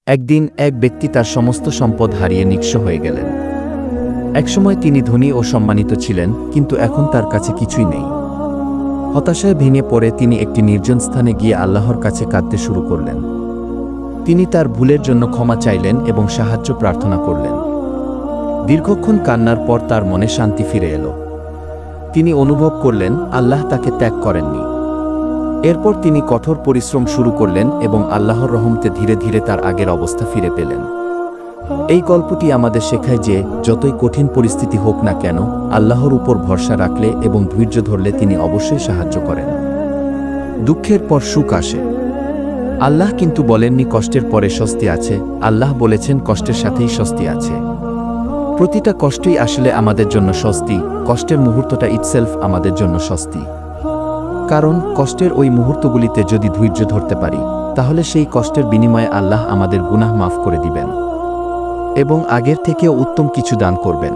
একদিন এক ব্যক্তি তার সমস্ত সম্পদ হারিয়ে নিঃস্ব হয়ে গেলেন। একসময় তিনি ধনী ও সম্মানিত ছিলেন, কিন্তু এখন তার কাছে কিছুই নেই। হতাশায় ভেঙে পড়ে তিনি একটি নির্জন স্থানে গিয়ে আল্লাহর কাছে কাঁদতে শুরু করলেন। তিনি তার ভুলের জন্য ক্ষমা চাইলেন এবং সাহায্য প্রার্থনা করলেন। দীর্ঘক্ষণ কান্নার পর তার মনে শান্তি ফিরে এলো। তিনি অনুভব করলেন আল্লাহ তাকে ত্যাগ করেননি। এরপর তিনি কঠোর পরিশ্রম শুরু করলেন এবং আল্লাহর রহমতে ধীরে ধীরে তার আগের অবস্থা ফিরে পেলেন। এই গল্পটি আমাদের শেখায় যে যতই কঠিন পরিস্থিতি হোক না কেন, আল্লাহর উপর ভরসা রাখলে এবং ধৈর্য ধরলে তিনি অবশ্যই সাহায্য করেন। দুঃখের পর সুখ আসে। আল্লাহ কিন্তু বলেননি কষ্টের পরে স্বস্তি আছে, আল্লাহ বলেছেন কষ্টের সাথেই স্বস্তি আছে। প্রতিটা কষ্টই আসলে আমাদের জন্য স্বস্তি, কষ্টের মুহূর্তটা ইটসেলফ আমাদের জন্য স্বস্তি। কারণ কষ্টের ওই মুহূর্তগুলিতে যদি ধৈর্য ধরতে পারি, তাহলে সেই কষ্টের বিনিময়ে আল্লাহ আমাদের গুনাহ মাফ করে দিবেন এবং আগের থেকেও উত্তম কিছু দান করবেন।